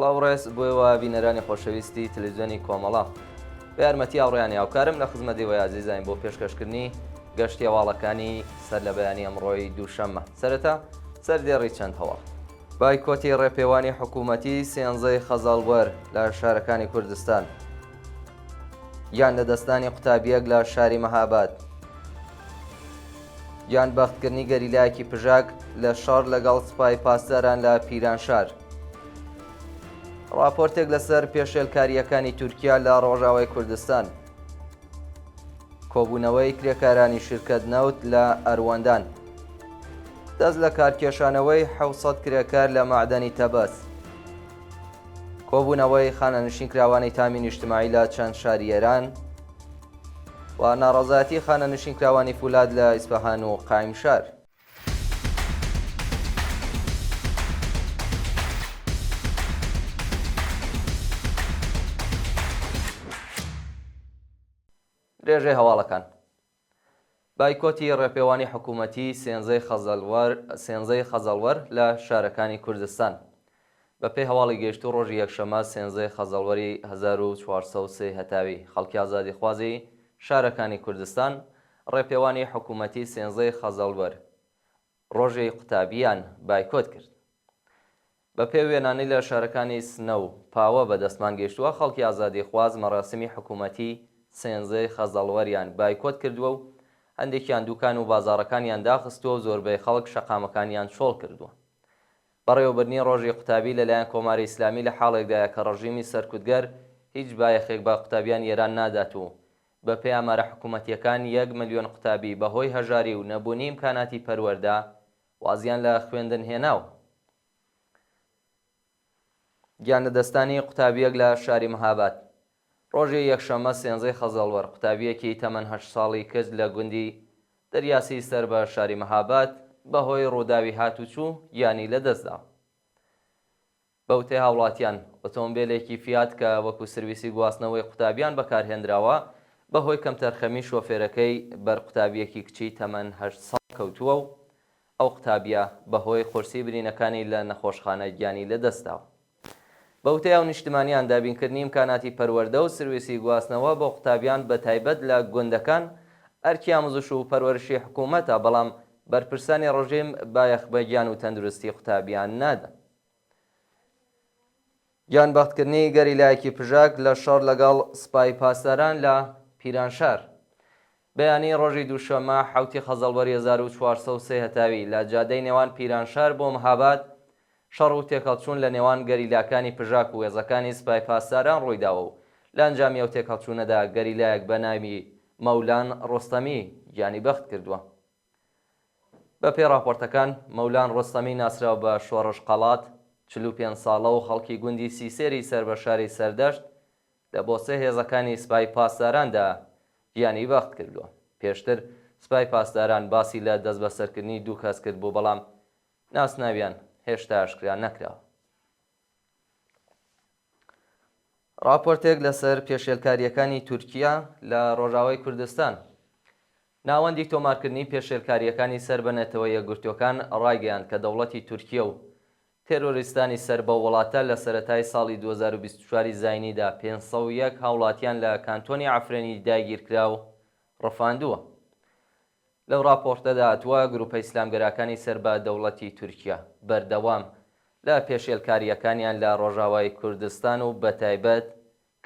سڵاو ڕێز بۆیەوە بینەرانی خۆشەویستی تەلەڤیزیۆنی کۆمەڵە بە یارمەتی هاوڕێیان یاوکارم لە خزمەتی وەی عەزیزان بۆ پێشکەشکردنی گەشتی هەواڵەکانی سەر لە بەیانی ئەمڕۆی دووشەممە. سەرەتا سەردێڕی چەند هەواڵ. بایکۆتی ڕێپێوانی حکوومەتی سێنزەی خەزاڵوەر لە شارەکانی کوردستان، یان لە دەستانی قوتابیەک لە شاری مەهاباد، یان بەختکردنی گەریلایەکی پژاک لە شار لەگەڵ سوپای پاسداران لە پیرانشار. راپۆرتێک لەسەر پێشێلکاریەکانی تورکیا لە ڕۆژاوای کوردستان، کۆبوونەوەی کرێکارانی شرکەت نەوت لە ئەروەندان، دەست لە کارکێشانەوەی 700 کرێکار لە معدەنی تەبەس، کۆبوونەوەی خانەنشینکراوانی تامین نیشتیماعی لە چەند شاری ئێران و ناڕەزایەتی خانەنشینکراوانی فولاد لە ئیسفەهان و قایمشار. درێژەی هەواڵەکان. بایکۆتی ڕێپێوانی حکوومەتی سێنزەی خەزاڵوەر لە شارەکانی کوردستان. بەپێی هەواڵی گەیشتوو ڕۆژی یەکشەمە سێنزەی خەزاڵوەری 1403 هەتاوی خەڵکی ئازادیخوازی شارەکانی کوردستان ڕێپێوانی حکوومەتی سێنزەی خەزاڵوەر ڕۆژی قوتابیان بایکۆت کرد. بەپێی وێنانی لە شارەکانی سنە و پاوە بەدەستمان گەیشتووە خەڵکی ئازادیخواز مەراسمی حکوومەتی سێنزەی خەزاڵوەریان بایکۆت کردووە و هەندێکیان دوکان و بازاڕەکانیان داخستووە و زۆربەی خەڵک شەقامەکانیان شۆڵ کردووە. بەڕێوەبردننی ڕۆژی قوتابی لەلایەن کۆماری ئیسلامی لە حاڵێکدایە کە ڕەژیمی سەرکوتگەر هیچ بایەخێک بە قوتابیان ئێران نادات و بەپێی ئامارە حکوومەتیەکان 1 ملیۆن قوتابی بەهۆی هەژاری و نەبوونی ئیمکاناتی پەروەردە وازیان لە خوێندن هێناوە. گیان لەدەستانی قوتابیەک لە شاری مەهاباد ڕۆژی یەکشەممە سێنزەی خەزاڵوەر قوتابیەکی تەمەن 8 ساڵی کەس لە گوندی دەریاسی سەر بە شاری مەهاباد بەهۆی ڕووداوی هاتوچوو یانی لەدەستدا. بەوتەی هاوڵاتیان ئۆتۆمبیلێکی فیات کە وەکو سرویسی گواستنەوەی قوتابیان بەکارهێنراوە بەهۆی کەمتەرخەمی شۆفێرەکەی بەر قوتابیەکی کچی تەمەن 8 ساڵ کەوتووە و ئەو قوتابیە بەهۆی قورسی برینەکانی لە نەخۆشخانە گیانی لەدەستداوە. بەوتەی ئەو نیشتمانیان دابینکردنی ئیمکاناتی پەروەردە و سرویسی گواستنەوە بۆ قوتابیان بە تایبەت لە گوندەکان ئەرکی ئامۆزش و پەروەرشی حکوومەتە، بەڵام بەرپرسانی ڕژیم بایەخ بە گیان و تەندروستی قوتابیان نادا. گیان بەختکردنی گەریلایەکی پژاک لە شار لەگەڵ سوپای پاسداران لە پیرانشار. بەیانی ڕۆژی دووشەممە 7 خەزاڵوەری 1403 هەتاوی لە جادەی نێوان پیرانشار بۆ مەهاباد شەڕ و تێکەڵچوون لە نێوان گەریلاکانی پژاک و وێزەکانی سوپای پاسداران ڕوویداوە و لە ئەنجامی ئەو تێکەڵچوونەدا گەریلایەک بە ناوی مەولان ڕۆستەمی گیانی بەخت کردووە. بەپێی راپۆرتەکان مەولان ڕۆستەمی ناسراو بە شۆڕش قەڵات 45 ساڵە و خەڵکی گوندی سیسێری سەر بە شاری سەردەشت لە بۆسەی هێزەکانی سوپای پاسداراندا گیانی بەخت کردووە. پێشتر سوپای پاسداران باسی لە دەست بەسەرکردنی دوو کەس کرد بوو، بەڵام ناسناویان هێشتا ئاشکرا نەکراوە. راپۆرتێک لەسەر پێشێلکاریەکانی تورکیا لە ڕۆژاوای کوردستان. ناوەندی تۆمارکردنی پێشێلکاریەکانی سەر بە نەتەوە یەکگرتوەکان ڕایگەیاند کە دەوڵەتی تورکیا و تێرۆریستانی سەر بە وڵاتە لە سەرەتای ساڵی 2024 زاینیدا 501 هاوڵاتیان لە کانتۆنی عەفرێنی داگیرکرا و ڕەفاندووە. لەو راپۆرتەدا هاتووە گروپە ئیسلامگەرەکانی سەر بە دەوڵەتی تورکیا بەردەوام لە پێشێلکاریەکانیان لە ڕۆژاوای کوردستان و بەتایبەت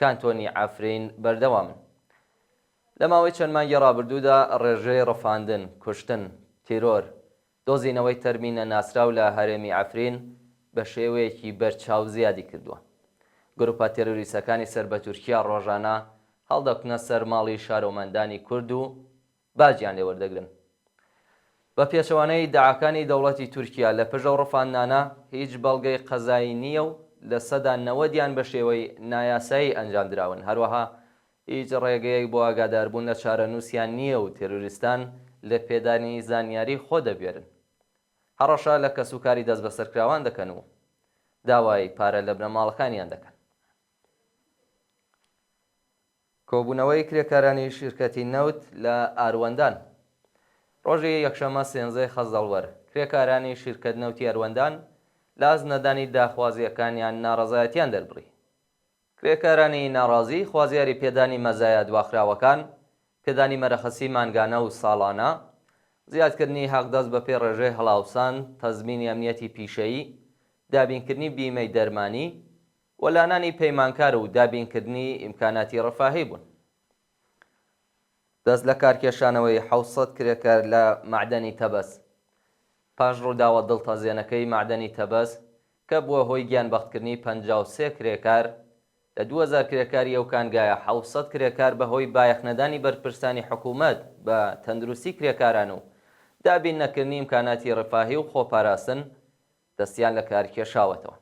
کانتۆنی عەفرین بەردەوامن. لە ماوەی چەند مانگی ڕابردوودا ڕێژەی ڕەفاندن، کوشتن، تیرۆر، دۆزینەوەی تەرمینە ناسراو لە هەرێمی عەفرین بە شێوەیەکی بەرچاو زیادی کردووە. گروپە تێرۆریستەکانی سەر بە تورکیا ڕۆژانە هەڵدەکوونە سەر ماڵی شارۆمەندانی کورد و باجیان لێوەردەگرن. بە پێچەوانەی داعاکانی دەوڵەتی تورکیا لە پشت ئەو ڕەفاندانە هیچ بەڵگەی قەزایی نییە و لە سەدا 90 بە شێوەی نایاسایی ئەنجامدراون. هەروەها هیچ ڕێگەیەک بۆ ئاگاداربوون لە چارەنووسیان نییە و تێرۆریستان لە پێدانی زانیاری خۆ دەبێرن. هەڕەشە لە کەسوکاری دەست بەسەرکراوان دەکەن و داوای پارە لە بنەماڵەکانیان دەکەن. کۆبوونەوەی کرێکارانی شرکەتی نەوت لە ئاروەندان. ڕۆژی یەکشەممە سێنزەی خەزاڵوەر کرێکارانی شرکەت نەوتی ئەروەندان لاز نەدانی داخوازیەکانیان ناڕەزایەتیان دەربڕی. کرێکارانی ناڕازی خوازیاری پێدانی مەزایە دواخراوەکان، پێدانی مەرەخەسی مانگانە و ساڵانە، زیادکردنی حەقدەست بە پێ ڕێژەی هەڵاوسان، تەزمینی ئەمنیەتی پیشەیی، دابینکردنی بیمەی دەرمانی، وەلانانی پەیمانکار و دابینکردنی ئیمکاناتی ڕەفاهی بوون. دەست لە کارکێشانەوەی 700 کرێکار لە معدەنی تەبەس. پاش ڕووداوە دڵتەزێنەکەی معدەنی تەبەس کە بووە هۆی گیانبەختکردنی 53 کرێکار لە 2000 کرێکاری ئەو کانگایە 700 کرێکار بەهۆی بایەخنەدانی بەرپرسانی حکوومەت بە تەندروستی کرێکاران و دابین نەکردنی ئیمکاناتی ڕەفاهی و خۆپاراستن دەستیان لە کار کێشاوەتەوە.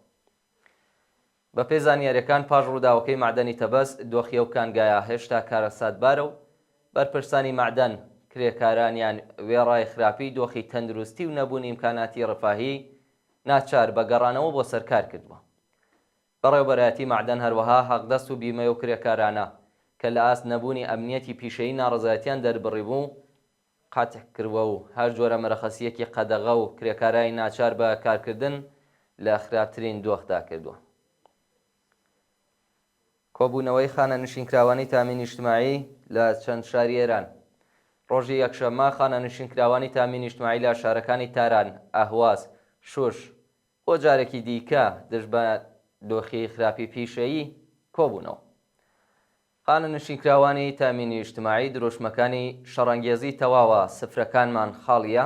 بە پێی زانیاریەکان پاش ڕووداوەکەی معدەنی تەبەس دۆخی ئەو کانگایە هێشتا کارە سادبارە و بەرپرسانی معدەن کرێکارانیان وێڕای خراپی دۆخی تەندروستی و نەبوونی ئیمکاناتی ڕەفاهی ناچار بە گەڕانەوە بۆ سەرکار کردووە. بەڕێوەبەرایەتی معدەن هەروەها حەقدەست و بیمەی و کرێکارانە کە لە ئاست نەبوونی ئەمنیەتی پیشەیی ناڕەزایەتیان دەربڕی بوو قەتع کردووە و هەر جۆرە مەرەخەسیەکی قەدەغە و کرێکارانی ناچار بە کارکردن لە خراپترین دۆخدا کردووە. کۆبوونەوەی خانە نشینکراوانی تامینی اجتماعی لە چەند شاری ئێران. ڕۆژی یەکشەممە خانە نشینکراوانی تامینی اجتماعی لە شارەکانی تاران، ئاهواز، شوش بۆ جارێکی دیکە دژ بە دۆخی خراپی پیشەیی کۆبوونەوە. خانە نشینکراوانی تامینی اجتماعی درۆشمەکانی شەڕەنگێزی تەواوە سفرەکانمان خاڵیە،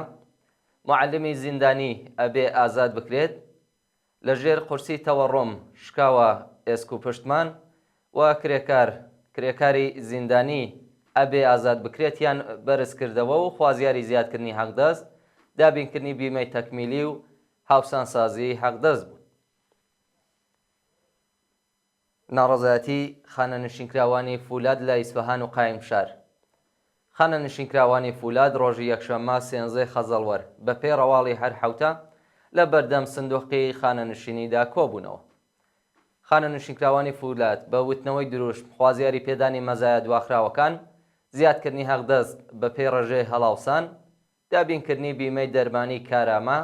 معلمی زیندانی ئەبێ ئازاد بکرێت، لە ژێر قورسی تەوەڕۆم شکاوە ئێسک و پشتمان و کرێکاری زیندانی ئەبێ ئازاد بکرێتیان بەرز کردەوە و خوازیاری زیادکردنی حەقدەست، دابینکردنی بیمەی تەکمیلی و هاوسانسازی حەقدەست بوون. ناڕەزایەتی خانە نشینکراوانی فولاد لە ئیسفەهان و قایمشار. خانە نشینکراوانی فولاد ڕۆژی یەکشەممە 13 خەزەڵوەر بە پێی ڕەواڵی هەر حەوتە لە بەردەم سندوقی خانە نشینیدا کۆبوونەوە. خانە نشینکراوانی فولاد بە وتنەوەی دروشم خوازیاری پێدانی مەزایە دواخراوەکان، زیادکردنی حەقدەست بە پێی ڕێژەی هەڵاوسان، دابینکردنی بیمەی دەرمانی کارامە،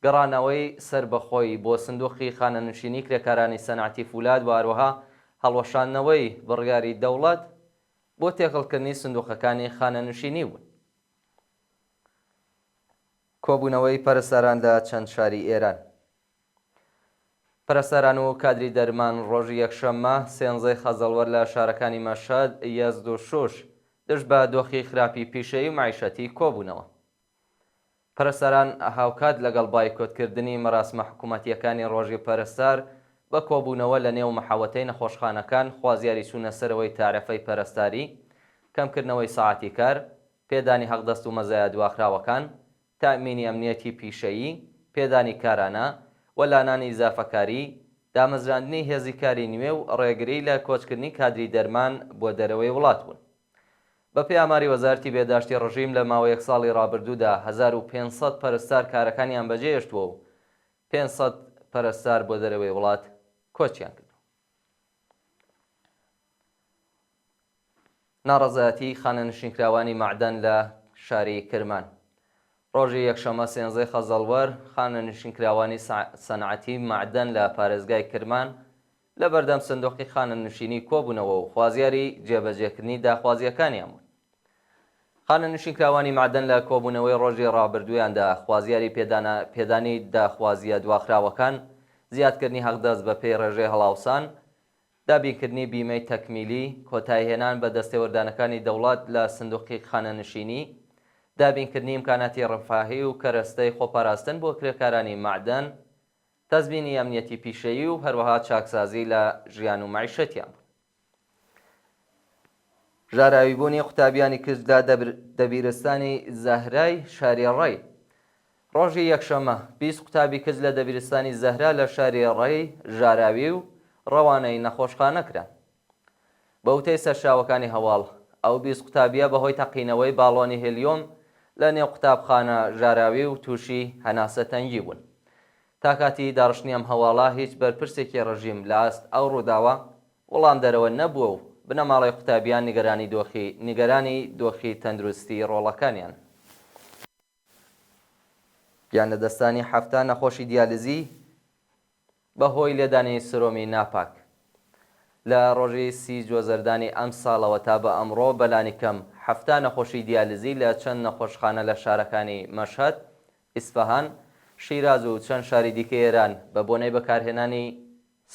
گەڕانەوەی سربەخۆی بۆ سندوقی خانە نشینی کرێکارانی سەنعەتی فولاد و هەروەها هەڵوەشاندنەوەی بڕیاری دەوڵەت بۆ تێکەڵکردنی سندوقەکانی خانە نشینی بوون. کۆبوونەوەی پەرستەران لە چەند شاری ئێران. پەرستەران و کادری دەرمان ڕۆژی یەکشەممە 13 خەزەڵوەر لە شارەکانی مەشهەد، یەزد و شوش دژ بە دۆخی خراپی پیشەیی و معیشەتی کۆبوونەوە. پەرستەران هاوکات لەگەڵ بایکۆتکردنی مەراسمە حکوومەتیەکانی ڕۆژی پەرستار بە کۆبوونەوە لە نێو مەحەوەتەی نەخۆشخانەکان خوازیاری چوونە سەرەوەی تارەفەی پەرستاری، کەمکردنەوەی ساعاتی کار، پێدانی حەقدەست و مەزایە دواخراوەکان، تامینی ئەمنیەتی پیشەیی، پێدانی کارانە، وەلانانی ئیزافەکاری، دامەزراندنی هێزی کاری نوێ و ڕێگری لە کۆچکردنی کادری دەرمان بۆ دەرەوەی وڵات بوون. بە پێی ئاماری وەزارەتی بێداشتی ڕژیم لە ماوەی یەک ساڵی ڕابردوودا 1500 پەرستار کارەکانیان بەجێهێشتووە و 500 پەرستار بۆ دەرەوەی وڵات کۆچیان کرد. ناڕەزایەتی خانە نشینکراوانی معدەن لە شاری کرمان. ڕۆژی یەکشەممە 13 خەزەڵوەر خانە نشینکراوانی سەنعەتی معدەن لە پارێزگای کرمان لە بەردەم سندوقی خانە نشینی کۆبوونەوە و خوازیاری جێبەجێکردنی داخوازیەکانیان بوون. خانە نشینکراوانی معدەن لە کۆبوونەوەی ڕۆژی ڕابردوویاندا خوازیاری پێدانی داخوازیە دواخراوەکان، زیادکردنی حەقدەست بە پێی ڕێژەی هەڵاوسان، دابینکردنی بیمەی تەکمیلی، کۆتایهێنان بە دەستێوەردانەکانی دەوڵەت لە سندوقی خانە نشینی، دابینکردنی ئیمکاناتی ڕەفاهی و کەرەستەی خۆپاراستن بۆ کرێکارانی معدەن، تەزمینی ئەمنیەتی پیشەیی و هەروەها چاکسازی لە ژیان و معیشەتیان بوو. ژاراویبوونی قوتابیانی کرد لە دەبیرستانی زەهرای شاری ڕێی. ڕۆژی یەکشەممە 20 قوتابی کرد لە دەبیرستانی زەهرا لە شاری ڕێی ژاراوی و ڕەوانەی نەخۆشخانە کران. بە وتەی سەرشاوەکانی هەواڵ، ئەو 20 قوتابیە بەهۆی تەقینەوەی باڵۆنی هێلیۆم لە نێو قوتابخانە ژاراوی و تووشی هەناسە تەنگی بوون. تا کاتی داڕشتنی ئەم هەواڵە هیچ بەرپرسێکی ڕژیم لە ئاست ئەو ڕووداوە وەڵام دەرەوە نەبووە و بنەماڵی قوتابیان نیگەرانی دۆخی تەندروستی ڕۆڵەکانیان. گیان لە دەستانی هەفتە نەخۆشی دیالزی بەهۆی لێدانی سرۆمی ناپاک. لە ڕۆژی 30 جوێزەردانی ئەم ساڵەوە تا بە ئەمڕۆ بەلانی کەم 7 نەخۆشی دیالیزی لە چەند نەخۆشخانە لە شارەکانی مەشهەد، ئیسفەهان، شیراز و چەند شاری دیکەی ئێران بە بۆنەی بەکارهێنانی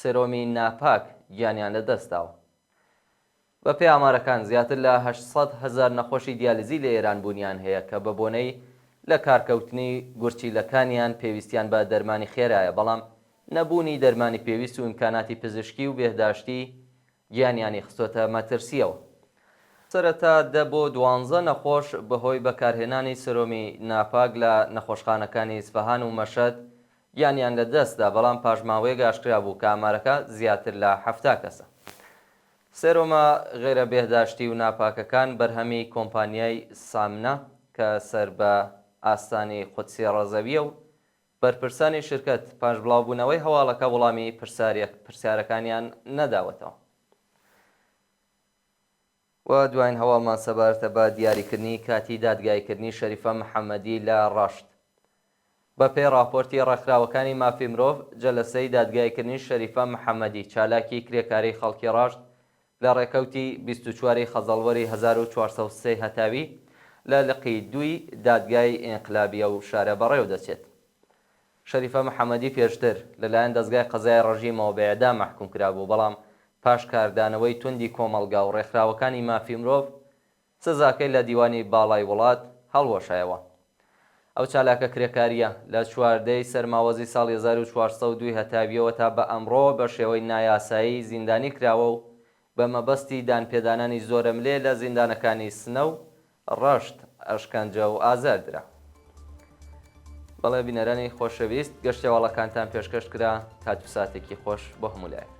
سرۆمی ناپاک گیانیان لەدەستداوە. بە پێی ئامارەکان زیاتر لە 800,000 نەخۆشی دیالیزی لە ئێران بوونیان هەیە کە بە بۆنەی لە کارکەوتنی گورچیلەکانیان پێویستیان بە دەرمانی خێرایە، بەڵام نەبوونی دەرمانی پێویست و ئیمکاناتی پزیشکی و بێهداشتی گیانیانی خستۆتە مەترسیەوە. سەرەتا 10 بۆ 12 نەخۆش بەهۆی بەکارهێنانی سرۆمی ناپاک لە نەخۆشخانەکانی ئیسفەهان و مەشهەد گیانیان لەدەستدا، بەڵام پاژماوەیەک ئاشکرا بوو کە ئامارەکە زیاتر لە 70 کەسە. سێرۆمە غێرە بێهداشتی و ناپاکەکان بەرهەمی کۆمپانیای سامنە کە سەر بە ئاستانی قودسی ڕەزەویە و بەرپرسانی شرکەت پاشبڵاوبوونەوەی هەواڵەکە وەڵامی پرسیارەکانیان نەداوەتەوە. و دوایین هەواڵمان سەبارەتە بە دیاریکردنی کاتی دادگایکردنی شەریفە محەممەدی لە ڕاشت. بە پێی راپۆرتی ڕێکخراوەکانی مافی مرۆڤ، جەلەسەی دادگایکردنی شەریفە محەممەدی چالاکی کرێکاری خەڵکی ڕاشت لە ڕێکەوتی 24 خەزەڵوەری 1403 هەتاوی لە لقی 2 دادگای ئینقلابیە و شارە بەڕێو دەچێت. شەریفە محەممەدی پێشتر لەلایەن دەستگای قەزای ڕەژیمەوە بە ئێدام مەحکوم کرابوو، بەڵام پاش کاردانەوەی توندی کۆمەڵگا و ڕێکخراوەکانی مافی مرۆڤ سزاکەی لە دیوانی باڵای وڵات هەڵوەشایەوە. ئەو چالاکە کرێکاریە لە 14 سەرماوەزی ساڵی 1402 هەتاویەوە تا بە ئەمڕۆ بە شێوەی نایاسایی زیندانی کراوە و بە مەبەستی دانپێدانانی زۆرە ملێ لە زیندانەکانی سنە و ڕەشت، ئەشکەنجە و ئازاردرا. بەڵێ بینەرانی خۆشەویست، گەشتێواڵەکانتان پێشکەش کرا. کات و ساتێکی خۆش بۆ هەموو لایەک.